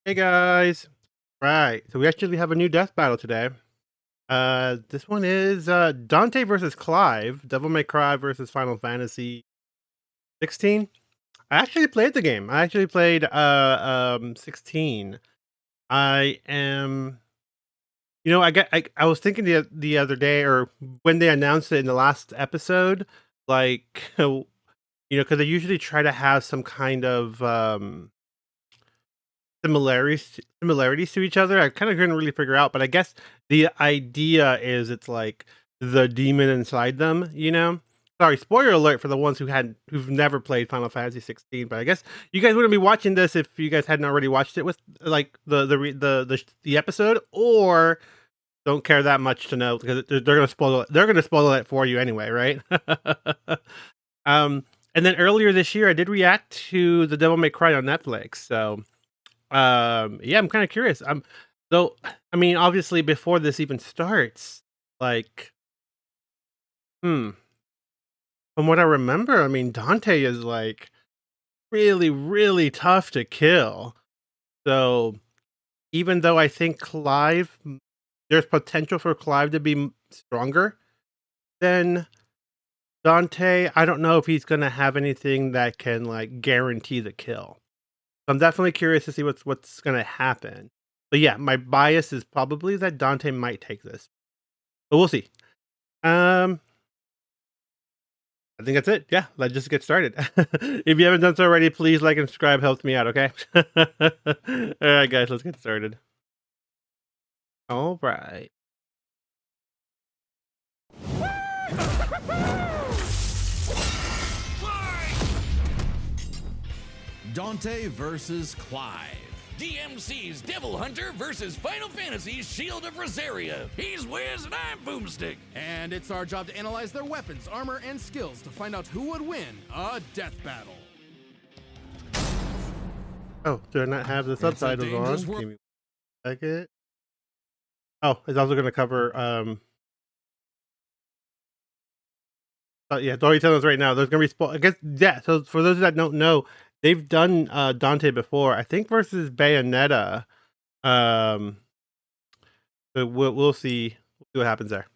Hey guys. Right. So we actually have a new death battle today. This one is Dante versus Clive, Devil May Cry versus Final Fantasy 16. I actually played the game. I actually played 16. I am I was thinking the other day or when they announced it in the last episode, like because they usually try to have some kind of similarities to each other. I kinda couldn't really figure out, but I guess the idea is it's like the demon inside them, you know? Sorry, spoiler alert for the ones who've never played Final Fantasy 16, but I guess you guys wouldn't be watching this if you guys hadn't already watched it with, like, the episode, or don't care that much to know because they're gonna spoil it for you anyway, right? Um, and then earlier this year, I did react to The Devil May Cry on Netflix, so yeah, I'm kinda curious. Though, I mean, obviously, before this even starts, like, hmm, from what I remember, I mean, Dante is, like, really, really tough to kill. So, even though I think there's potential for Clive to be stronger than Dante, I don't know if he's gonna have anything that can, like, guarantee the kill. I'm definitely curious to see what's gonna happen. But yeah, my bias is probably that Dante might take this. But we'll see. Um, I think that's it. Yeah, let's just get started. If you haven't done so already, please like and subscribe. Helps me out. Okay. All right, guys, let's get started. All right. Dante versus Clive. DMC's Devil Hunter versus Final Fantasy's Shield of Rosaria. He's Wiz and I'm Boomstick. And it's our job to analyze their weapons, armor, and skills to find out who would win a death battle. Oh, do I not have the It's a subtitles dangerous on? world. Give me a second. Oh, it's also going to cover. Yeah, it's already telling us right now. There's going to be I guess yeah. So for those that don't know, they've done Dante before. I think versus Bayonetta. Um, but we'll see. We'll see what happens there.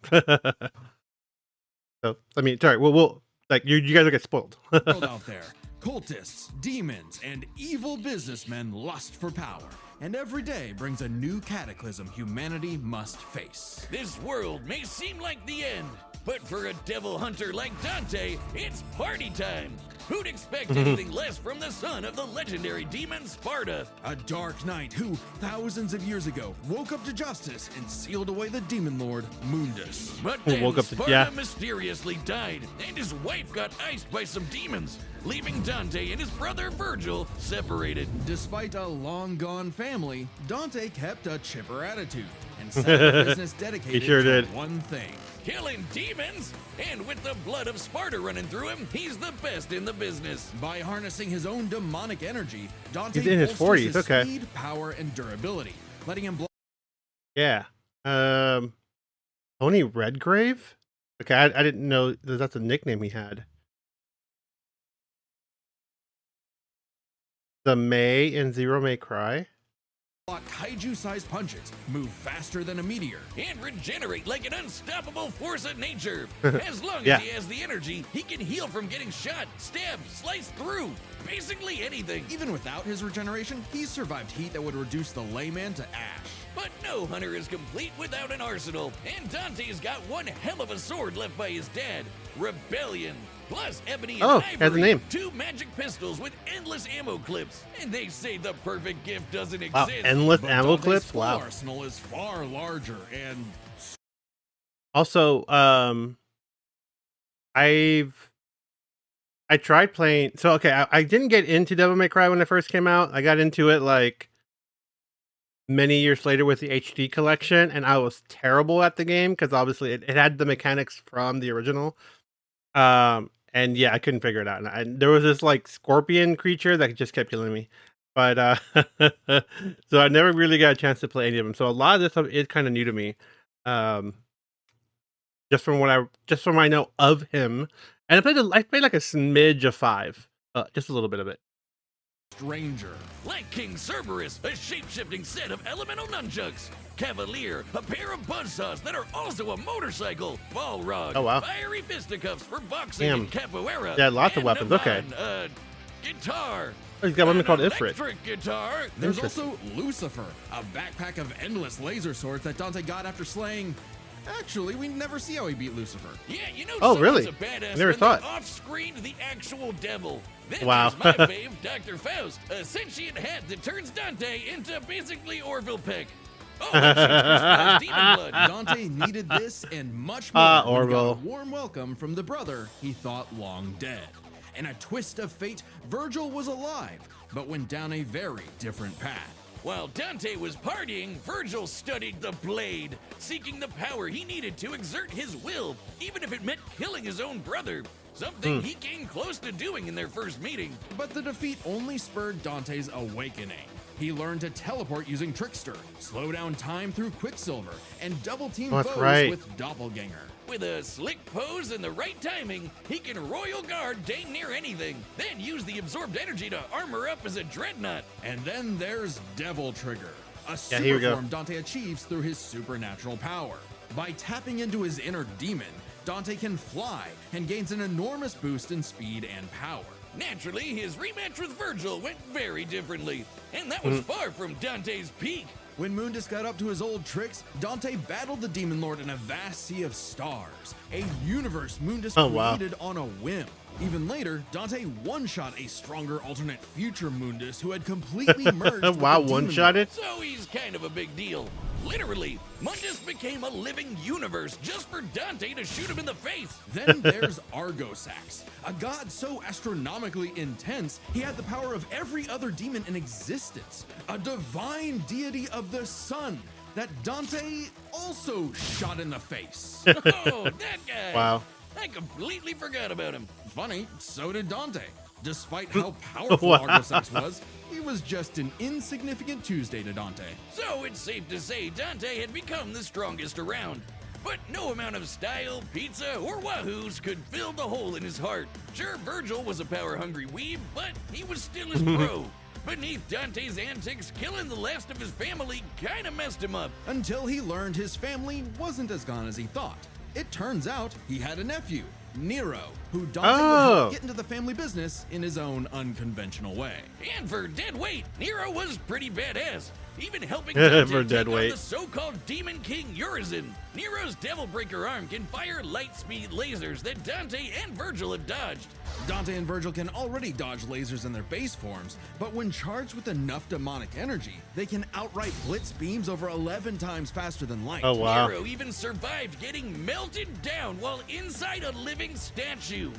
So I mean, sorry. We'll like you guys will get spoiled. World out there. Cultists, demons, and evil businessmen lust for power. And every day brings a new cataclysm humanity must face. This world may seem like the end, but for a devil hunter like Dante, it's party time. Who'd expect anything less from the son of the legendary demon Sparta? A dark knight who, thousands of years ago, woke up to justice and sealed away the demon lord, Mundus. But then Woke up to- Sparta yeah. mysteriously died, and his wife got iced by some demons, leaving Dante and his brother Virgil separated. Despite a long-gone family, Dante kept a chipper attitude and set up a business dedicated sure to did. one thing. Killing demons? And with the blood of Sparta running through him, he's the best in the business. By harnessing his own demonic energy, Dante He's in his bolsters 40s, his okay. speed, power, and durability, letting him blow Yeah. Tony Redgrave. Okay, I didn't know that's a nickname he had. The May in Zero May Cry. block kaiju-sized punches, move faster than a meteor, And regenerate like an unstoppable force of nature. As long as Yeah. he has the energy, he can heal from getting shot, stabbed, sliced through. Basically anything. Even without his regeneration, he's survived heat that would reduce the layman to ash. But no hunter is complete without an arsenal. And Dante's got one hell of a sword left by his dad, Rebellion. Plus ebony and Oh, ivory. has a name. 2 magic pistols with endless ammo clips. And they say the perfect gift doesn't Wow, exist. endless But ammo Dante's clips. full Wow. arsenal is far larger and Also, I've I tried playing. So okay, I didn't get into Devil May Cry when it first came out. I got into it like many years later with the HD collection, and I was terrible at the game because obviously it had the mechanics from the original. And yeah, I couldn't figure it out. And there was this like scorpion creature that just kept killing me. But so I never really got a chance to play any of them. So a lot of this stuff is kind of new to me. Um, just from what I know of him. And I played like a smidge of 5, just a little bit of it. Stranger. Like King Cerberus, a shape-shifting set of elemental nunchucks. Cavalier, a pair of buzzsaws that are also a motorcycle. Balrog, Oh, wow. fiery fisticuffs for boxing Damn. and capoeira. Yeah, lots of and weapons, Navan, okay. Guitar. Oh, he's got one An called Ifrit. electric guitar. There's Interesting. also Lucifer, a backpack of endless laser swords that Dante got after slaying. Actually, we never see how he beat Lucifer. Yeah, you know Oh, someone's really? a badass Never when thought. they off-screened the actual devil. Then Wow. there's my fave, Dr. Faust, a sentient hat that turns Dante into basically Orville Peck. Oh, that shit's crystallized demon blood. Dante needed this and much more when he got a Orville. warm welcome from the brother he thought long dead. In a twist of fate, Virgil was alive, but went down a very different path. While Dante was partying, Virgil studied the blade, seeking the power he needed to exert his will, even if it meant killing his own brother. Something he came close to doing in their first meeting. But the defeat only spurred Dante's awakening. He learned to teleport using Trickster, slow down time through Quicksilver, and double team That's foes right. with Doppelganger. With a slick pose and the right timing, he can royal guard dang near anything, then use the absorbed energy to armor up as a dreadnought. And then there's Devil Trigger, a Yeah, here we go. superform Dante achieves through his supernatural power. By tapping into his inner demon, Dante can fly and gains an enormous boost in speed and power. Naturally, his rematch with Virgil went very differently, and that was far from Dante's peak. When Mundus got up to his old tricks, Dante battled the Demon Lord in a vast sea of stars, a universe Mundus Oh, wow. created on a whim. Even later, Dante one-shot a stronger alternate future Mundus who had completely merged with Wow, the Demon one-shotted? So he's kind of a big deal. Literally, Mundus became a living universe just for Dante to shoot him in the face. Then there's Argosax, a god so astronomically intense he had the power of every other demon in existence, a divine deity of the sun that Dante also shot in the face. Oh, that guy. Wow. I completely forgot about him. Funny, so did Dante. Despite how powerful Wow. Argosax was, he was just an insignificant Tuesday to Dante. So it's safe to say Dante had become the strongest around. But no amount of style, pizza, or wahoos could fill the hole in his heart. Sure, Virgil was a power-hungry weeb, but he was still his bro. Beneath Dante's antics, killing the last of his family kinda messed him up. Until he learned his family wasn't as gone as he thought. It turns out he had a nephew, Nero, who Dante would Oh. help get into the family business in his own unconventional way. And for dead weight, Nero was pretty badass. Even helping For Dante take dead on weight. the so-called Demon King Urizen. Nero's Devil Breaker arm can fire light-speed lasers that Dante and Virgil have dodged. Dante and Virgil can already dodge lasers in their base forms, but when charged with enough demonic energy, they can outright blitz beams over 11 times faster than light. Oh, wow. Nero even survived getting melted down while inside a living statue.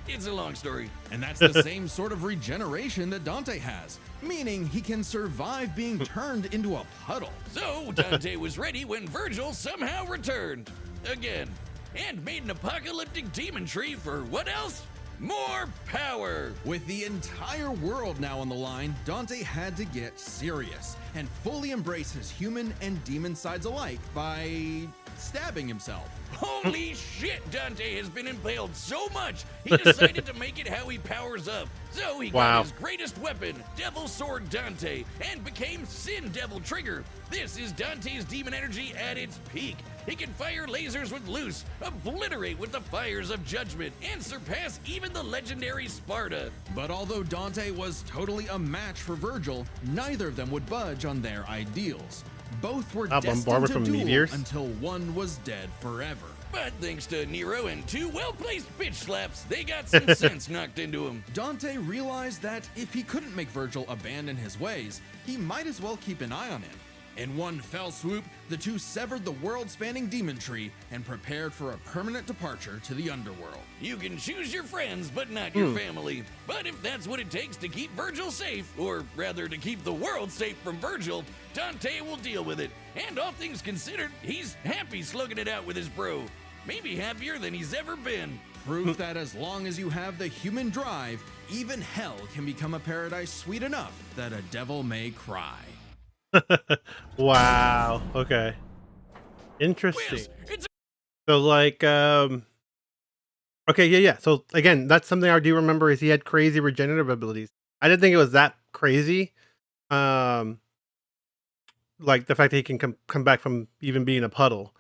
It's a long story. And that's the same sort of regeneration that Dante has, meaning he can survive being turned into a puddle. So Dante was ready when Virgil somehow returned. Again. And made an apocalyptic demon tree for what else? More power! With the entire world now on the line, Dante had to get serious and fully embrace his human and demon sides alike by stabbing himself. Holy shit, Dante has been impaled so much, he decided to make it how he powers up. So he Wow. got his greatest weapon, Devil Sword Dante, and became Sin Devil Trigger. This is Dante's demon energy at its peak. He can fire lasers with Loose, obliterate with the fires of Judgment, and surpass even the legendary Sparta. But although Dante was totally a match for Virgil, neither of them would budge on their ideals. Both were destined bombarded to from duel meteors? until one was dead forever. But thanks to Nero and two well-placed bitch slaps, they got some sense knocked into them. Dante realized that if he couldn't make Virgil abandon his ways, he might as well keep an eye on him. In one fell swoop, the two severed the world-spanning demon tree and prepared for a permanent departure to the underworld. You can choose your friends, but not your family. But if that's what it takes to keep Virgil safe, or rather to keep the world safe from Virgil, Dante will deal with it. And all things considered, he's happy slugging it out with his bro. Maybe happier than he's ever been. Proof that as long as you have the human drive, even hell can become a paradise sweet enough that a devil may cry. Wow. Okay. Interesting. Whiz, it's So like okay, yeah. So again, that's something I do remember is he had crazy regenerative abilities. I didn't think it was that crazy. Um, like the fact that he can come back from even being a puddle.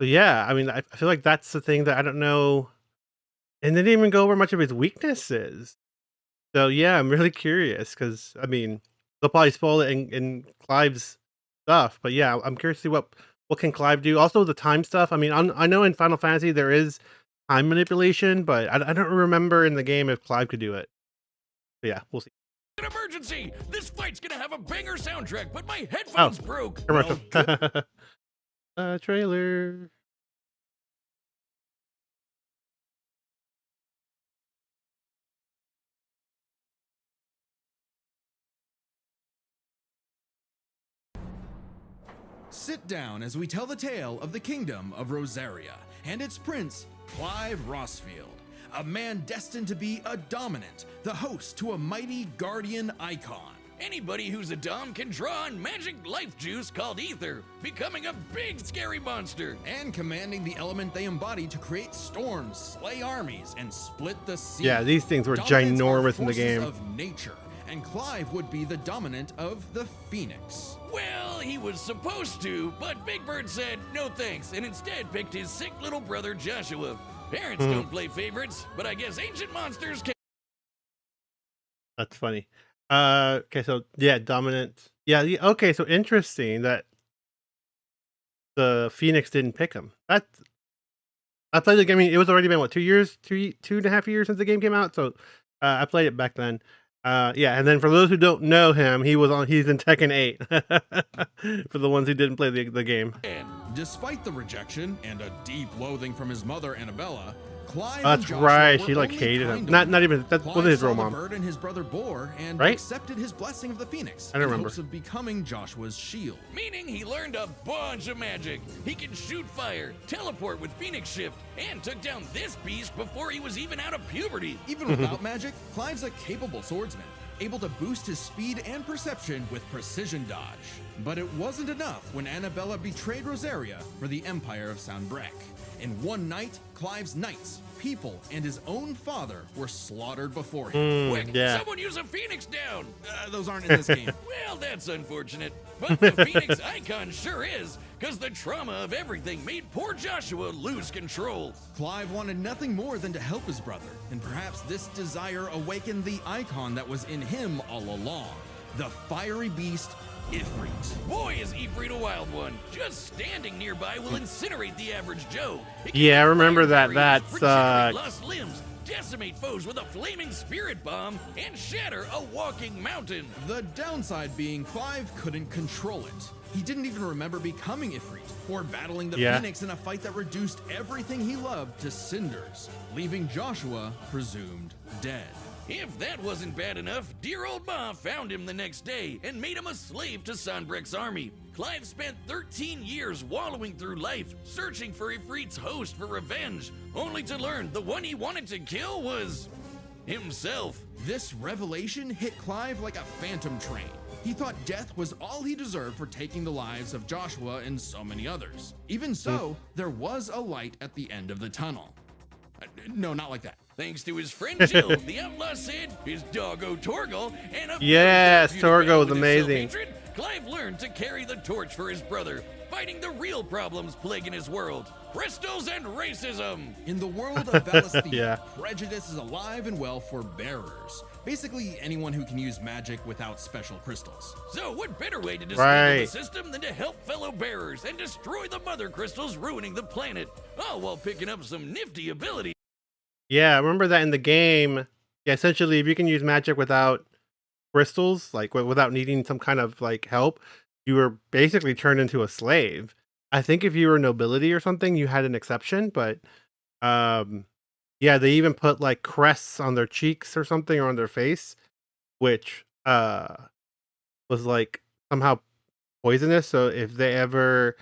So yeah, I mean, I feel like that's the thing that I don't know, and they didn't even go over much of his weaknesses. So yeah, I'm really curious because I mean, they'll probably spoil it in Clive's stuff, but yeah, I'm curious to see what can Clive do. Also, the time stuff. I mean, I know in Final Fantasy there is time manipulation, but I don't remember in the game if Clive could do it. But yeah, we'll see. An emergency! This fight's gonna have a banger soundtrack, but my Oh, headphones broke! commercial. Well, good. Trailer. Sit down as we tell the tale of the kingdom of Rosaria and its prince, Clive Rosfield, a man destined to be a dominant, the host to a mighty guardian icon. Anybody who's a Dom can draw on magic life juice called ether, becoming a big scary monster. And commanding the element they embody to create storms, slay armies, and split the sea. Yeah, these things were Dominants are ginormous in the forces game. of nature, and Clive would be the dominant of the Phoenix. Well, he was supposed to, but Big Bird said no thanks and instead picked his sick little brother Joshua. Parents don't play favorites, but I guess ancient monsters can. That's funny. Okay, so yeah, dominant. Yeah, okay, so interesting that the Phoenix didn't pick him. I played the game. I mean, it was already been what 2 years, 2.5 years since the game came out. So I played it back then. Yeah, and then for those who don't know him, he's in Tekken 8. For the ones who didn't play the game. Despite the rejection and a deep loathing from his mother Annabella, Clive That's and Joshua right. were She like only hated kind him. to Not even that Clive wasn't his saw real the mom. bird and his brother bore and Right? accepted his blessing of the Phoenix I don't in remember. hopes of becoming Joshua's shield. Meaning he learned a bunch of magic. He can shoot fire, teleport with Phoenix Shift, and took down this beast before he was even out of puberty. Even without magic, Clive's a capable swordsman, able to boost his speed and perception with precision dodge. But it wasn't enough when Annabella betrayed Rosaria for the Empire of Sanbreque. In one night, Clive's knights, people, and his own father were slaughtered before him. Quick, yeah. someone use a Phoenix down! Those aren't in this game. Well, that's unfortunate. But the Phoenix icon sure is, because the trauma of everything made poor Joshua lose control. Clive wanted nothing more than to help his brother, and perhaps this desire awakened the icon that was in him all along, the fiery beast, Ifrit. Boy, is Ifrit a wild one. Just standing nearby will incinerate the average Joe. It can Yeah, I make remember fire that. barriers, That regenerate sucked. lost limbs, decimate foes with a flaming spirit bomb, and shatter a walking mountain. The downside being Clive couldn't control it. He didn't even remember becoming Ifrit or battling the Yeah. Phoenix in a fight that reduced everything he loved to cinders, leaving Joshua presumed dead. If that wasn't bad enough, dear old Ma found him the next day and made him a slave to Sanbreque's army. Clive spent 13 years wallowing through life, searching for Ifrit's host for revenge, only to learn the one he wanted to kill was himself. This revelation hit Clive like a phantom train. He thought death was all he deserved for taking the lives of Joshua and so many others. Even so, there was a light at the end of the tunnel. No, not like that. Thanks to his friend Jill, the outlaw Sid, his doggo Torgal, and a Yes, very Torgal was with his amazing. self-hatred, Clive learned to carry the torch for his brother, fighting the real problems plaguing his world: crystals and racism. In the world of Valisthea, Yeah. prejudice is alive and well for bearers. Basically, anyone who can use magic without special crystals. So what better way to dismantle the Right. system than to help fellow bearers and destroy the mother crystals ruining the planet, all while picking up some nifty abilities. Yeah, I remember that in the game. Yeah, essentially, if you can use magic without crystals, like without needing some kind of like help, you were basically turned into a slave. I think if you were nobility or something, you had an exception, but um, yeah, they even put like crests on their cheeks or something or on their face, which was like somehow poisonous. So if they ever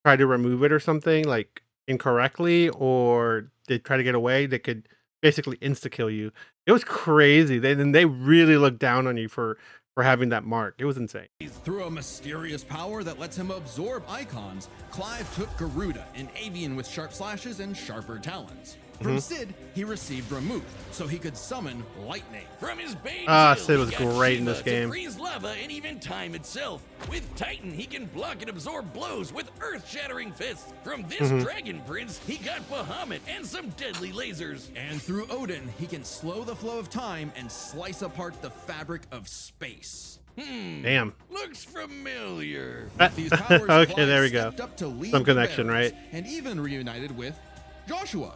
try to remove it or something like incorrectly, or they try to get away, they could basically insta kill you. It was crazy. They really looked down on you for having that mark. It was insane. Through a mysterious power that lets him absorb icons, Clive took Garuda, an avian with sharp slashes and sharper talons. From Sid, he received Remove, so he could summon lightning. From his bane Sid was he got great in Shiva this game. to freeze lava and even time itself. With Titan, he can block and absorb blows with earth-shattering fists. From this Dragon Prince, he got Bahamut and some deadly lasers. And through Odin, he can slow the flow of time and slice apart the fabric of space. Damn. Looks familiar. These powers, Okay, Clive there we go. stepped up to lead Some the connection, Bears, right? And even reunited with Joshua,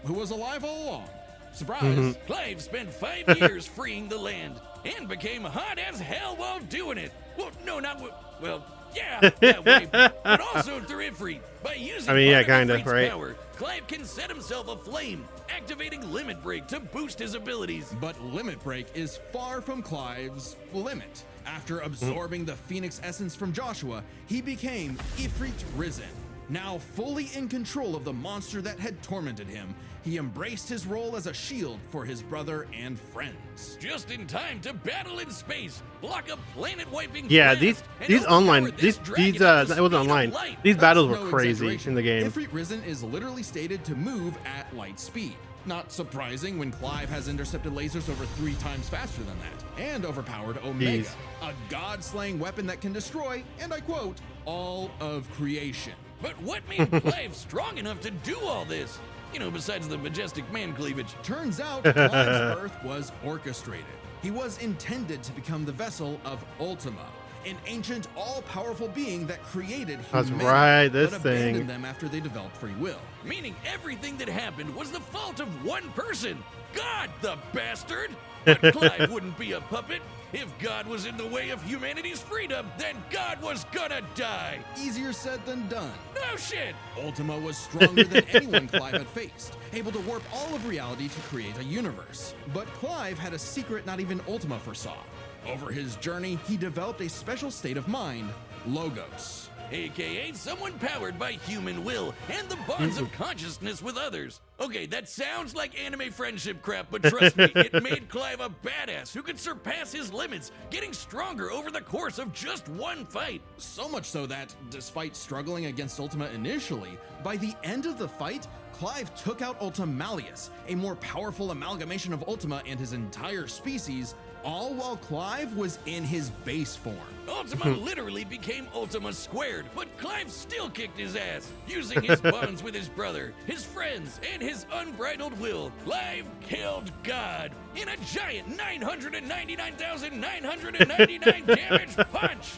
who was alive all along. Surprise! Clive spent 5 years freeing the land and became hot as hell while doing it. Well, no, not well, yeah, that way, but also through Ifrit. By using part kind of, Ifrit's right? power, Clive can set himself aflame, activating Limit Break to boost his abilities. But Limit Break is far from Clive's limit. After absorbing the Phoenix essence from Joshua, he became Ifrit Risen. Now fully in control of the monster that had tormented him, he embraced his role as a shield for his brother and friends. Just in time to battle in space, block a planet-wiping Yeah, blast, these and online, overpower this these dragon at the it wasn't speed of online. light. These battles That's were no crazy exaggeration. in the game. Ifrit Risen is literally stated to move at light speed. Not surprising when Clive has intercepted lasers over 3 times faster than that, and overpowered Omega, a god-slaying weapon that can destroy, and I quote, all of creation. But what made Clive strong enough to do all this? You know, besides the majestic man cleavage. Turns out Clive's birth was orchestrated. He was intended to become the vessel of Ultima, an ancient, all-powerful being that created That's humanity, right, this but abandoned thing. them after they developed free will. Meaning everything that happened was the fault of one person. God, the bastard! But Clive wouldn't be a puppet. If God was in the way of humanity's freedom, then God was gonna die. Easier said than done. No shit! Ultima was stronger than anyone Clive had faced, able to warp all of reality to create a universe. But Clive had a secret not even Ultima foresaw. Over his journey, he developed a special state of mind, Logos. AKA someone powered by human will and the bonds of consciousness with others. Okay, that sounds like anime friendship crap, but trust me, it made Clive a badass who could surpass his limits, getting stronger over the course of just one fight. So much so that, despite struggling against Ultima initially, by the end of the fight, Clive took out Ultimalius, a more powerful amalgamation of Ultima and his entire species, all while Clive was in his base form. Ultima literally became Ultima Squared, but Clive still kicked his ass. Using his bonds with his brother, his friends, and his unbridled will, Clive killed God in a giant 999,999 damage punch.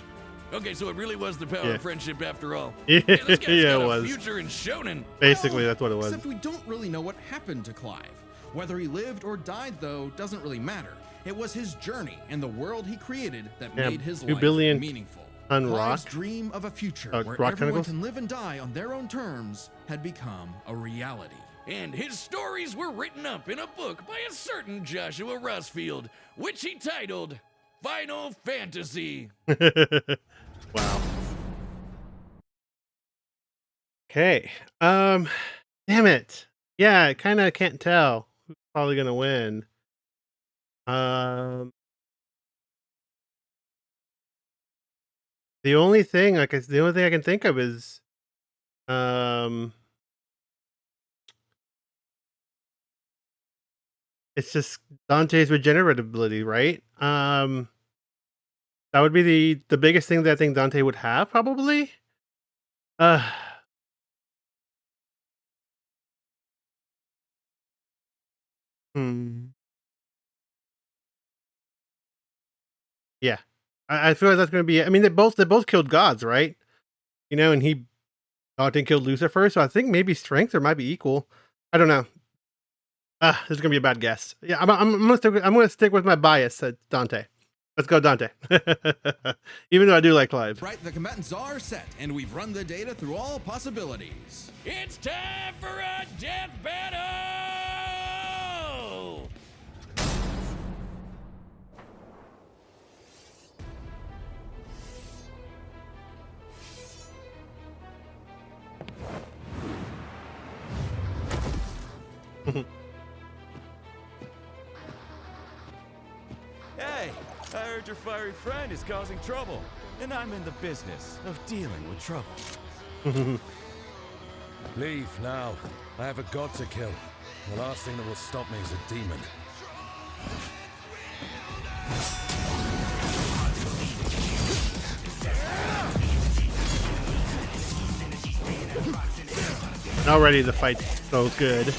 Okay, so it really was the power of friendship after all. Yeah, Hey, this guy's yeah, got it a was. future in Shonen. Basically, that's what it was. Except we don't really know what happened to Clive. Whether he lived or died, though, doesn't really matter. It was his journey and the world he created that made his 2 life billion meaningful. ton Clive's rock. dream of a future Oh, where rock everyone tentacles? can live and die on their own terms had become a reality. And his stories were written up in a book by a certain Joshua Rusfield, which he titled Final Fantasy. Wow. Okay. Damn it. Yeah, I kind of can't tell who's probably gonna win. Um, the only thing, the only thing I can think of is, um, it's just Dante's regenerative ability, right? That would be the biggest thing that I think Dante would have, probably. Uh, hmm. Yeah, I feel like that's gonna be. I mean, they both killed gods, right? You know, and Dante killed Lucifer, so I think maybe strength or might be equal. I don't know. This is gonna be a bad guess. Yeah, I'm gonna stick with my bias at Dante. Let's go, Dante. Even though I do like Clive. Right, the combatants are set, and we've run the data through all possibilities. It's time for a death battle! Hey, I heard your fiery friend is causing trouble, and I'm in the business of dealing with trouble. Leave now. I have a god to kill. The last thing that will stop me is a demon. Already the fight's so good.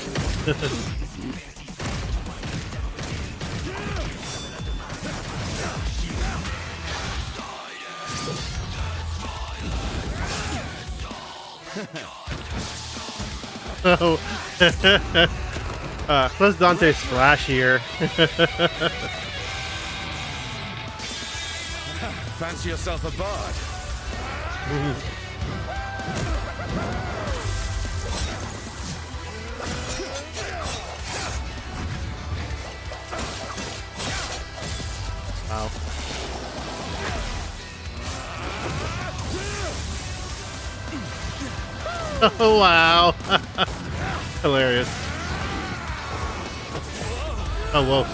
Oh, plus Dante's flashier. Fancy yourself a bard? Wow. Oh wow. Hilarious. Oh whoa.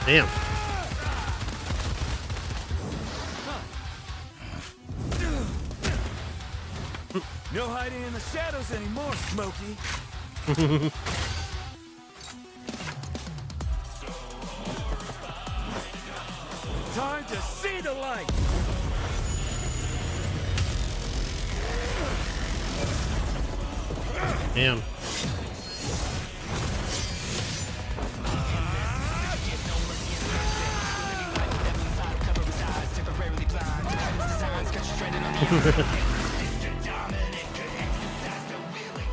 Damn. No hiding in the shadows anymore, Smokey. Time to see the light. Damn.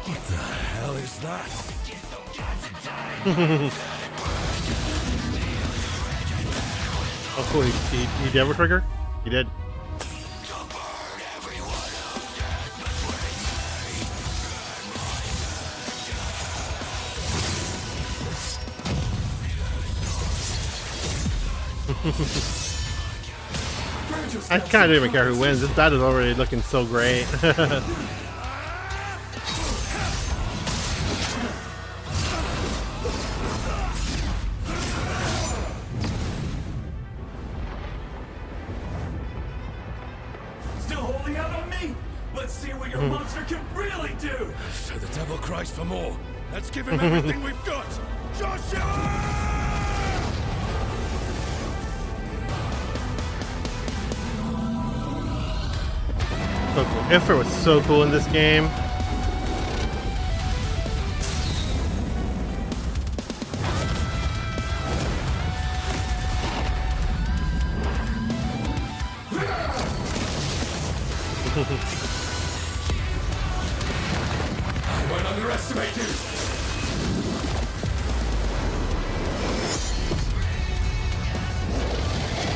What the hell is that? Oh cool, he did have a trigger? He did. I kind of don't even care who wins. This battle's already looking so great. Still holding out on me? Let's see what your monster can really do. So the devil cries for more. Let's give him everything we've got. Joshua! So cool. Ifrit was so cool in this game. I won't underestimate you.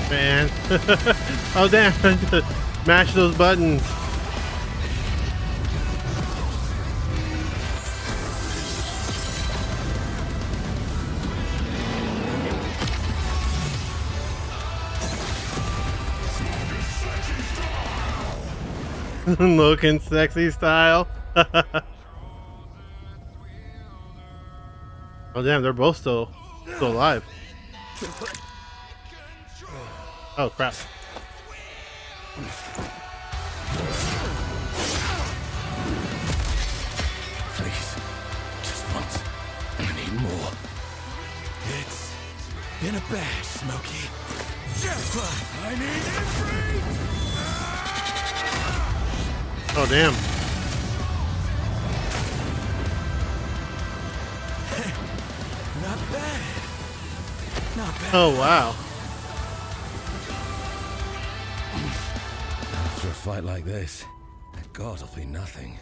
Man. Oh damn. Mash those buttons. Looking sexy style. Oh damn, they're both still alive. Oh crap. Please. Just once. I need more. It's been a bash, Smokey. Jackpot! I need Ifrit! Oh damn. Not bad. Not bad. Oh wow. After a fight like this, a god will be nothing.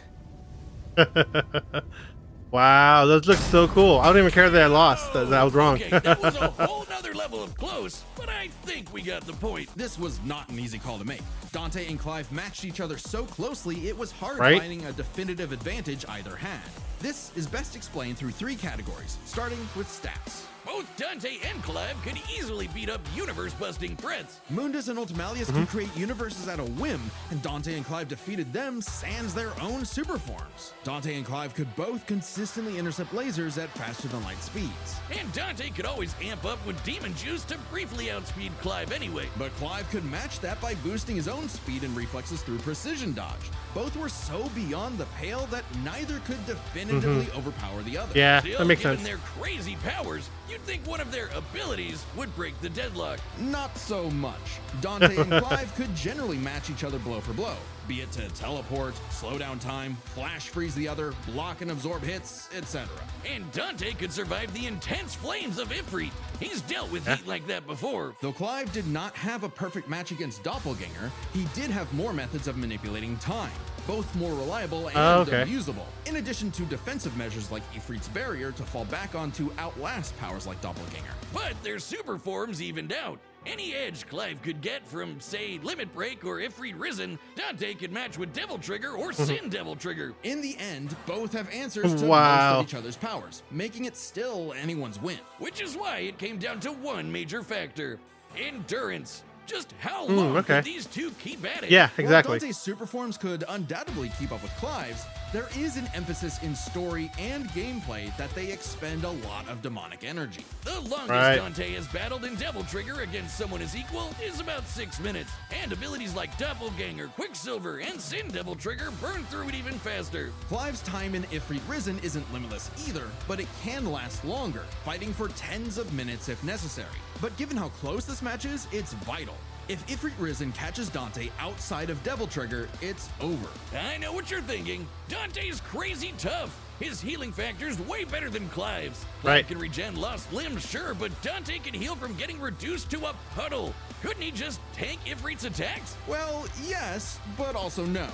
Wow, those look so cool. I don't even care that I lost. That I was wrong. Okay, that was a whole nother level of close, but I think we got the point. This was not an easy call to make. Dante and Clive matched each other so closely, it was hard Right? finding a definitive advantage either had. This is best explained through 3 categories, starting with stats. Both Dante and Clive could easily beat up universe-busting threats. Mundus and Ultimalius could create universes at a whim, and Dante and Clive defeated them sans their own super forms. Dante and Clive could both consistently intercept lasers at faster-than-light speeds. And Dante could always amp up with demon juice to briefly outspeed Clive anyway. But Clive could match that by boosting his own speed and reflexes through precision dodge. Both were so beyond the pale that neither could definitively overpower the other. Yeah, Still, that makes given sense. their crazy powers, you'd think one of their abilities would break the deadlock. Not so much. Dante and Clive could generally match each other blow for blow, be it to teleport, slow down time, flash freeze the other, block and absorb hits, etc. And Dante could survive the intense flames of Ifrit. He's dealt with heat like that before. Though Clive did not have a perfect match against Doppelganger, he did have more methods of manipulating time, both more reliable and usable, in addition to defensive measures like Ifrit's barrier to fall back on to outlast powers like Doppelganger. But their super forms evened out. Any edge Clive could get from, say, Limit Break or Ifrit Risen, Dante could match with Devil Trigger or Sin Devil Trigger. In the end, both have answers to most of each other's powers, making it still anyone's win. Which is why it came down to one major factor: endurance. Just how long could these two keep at it? Yeah, exactly. While Dante's super forms could undoubtedly keep up with Clive's, there is an emphasis in story and gameplay that they expend a lot of demonic energy. The longest Dante has battled in Devil Trigger against someone his equal is about 6 minutes, and abilities like Doppelganger, Quicksilver, and Sin Devil Trigger burn through it even faster. Clive's time in Ifrit Risen isn't limitless either, but it can last longer, fighting for tens of minutes if necessary. But given how close this match is, it's vital. If Ifrit Risen catches Dante outside of Devil Trigger, it's over. I know what you're thinking. Dante's crazy tough. His healing factor's way better than Clive's. Clive can regen lost limbs, sure, but Dante can heal from getting reduced to a puddle. Couldn't he just tank Ifrit's attacks? Well, yes, but also no.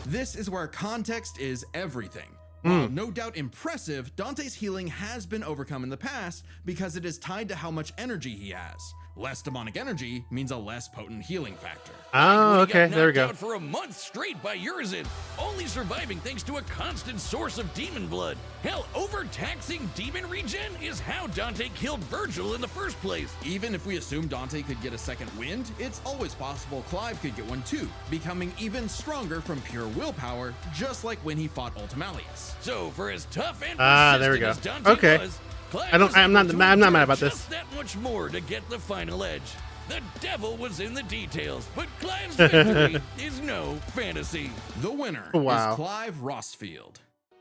This is where context is everything. While no doubt impressive, Dante's healing has been overcome in the past because it is tied to how much energy he has. Less demonic energy means a less potent healing factor. Oh, okay, there we go. Out for a month straight by Urizen, only surviving thanks to a constant source of demon blood. Hell, overtaxing demon regen is how Dante killed Virgil in the first place. Even if we assume Dante could get a second wind, it's always possible Clive could get one too, becoming even stronger from pure willpower, just like when he fought Ultimalius. So for as tough and there we go. as Dante was, I'm not mad about this. Just that much more to get the final edge. The devil was in the details, but Clive's victory is no fantasy. The winner is Clive Rossfield.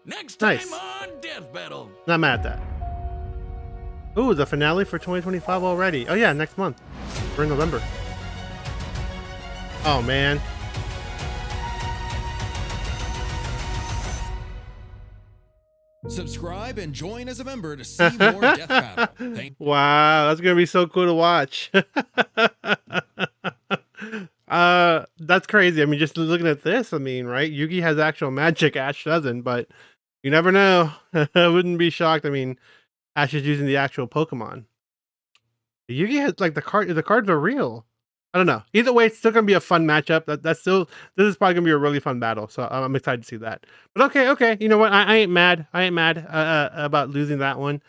Next time on Death Battle. Not mad at that. Ooh, the finale for 2025 already. Oh yeah, next month. We're in November. Oh man. Subscribe and join as a member to see more Death Battle. Wow, that's gonna be so cool to watch. That's crazy. I mean, just looking at this, I mean, right? Yugi has actual magic, Ash doesn't, but you never know. I wouldn't be shocked. I mean, Ash is using the actual Pokemon. Yugi has like the cards are real. I don't know. Either way, it's still gonna be a fun matchup. This is probably gonna be a really fun battle. So I'm excited to see that. But okay. You know what? I ain't mad. About losing that one.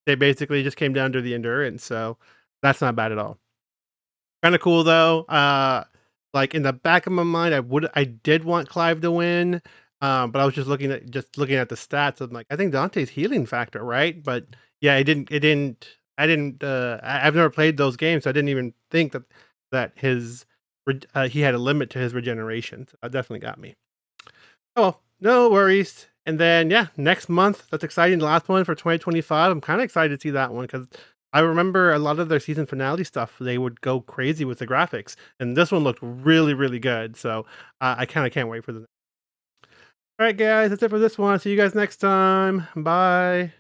They basically just came down to the endurance, so that's not bad at all. Kind of cool though. Like in the back of my mind, I did want Clive to win. But I was just looking at the stats. I'm like, I think Dante's healing factor, right? But yeah, I've never played those games, so I didn't even think that he had a limit to his regeneration. So that definitely got me. Oh, well, no worries. And then yeah, next month, that's exciting. The last one for 2025. I'm kind of excited to see that one because I remember a lot of their season finale stuff. They would go crazy with the graphics, and this one looked really, really good. So I kind of can't wait for the. All right, guys, that's it for this one. See you guys next time. Bye.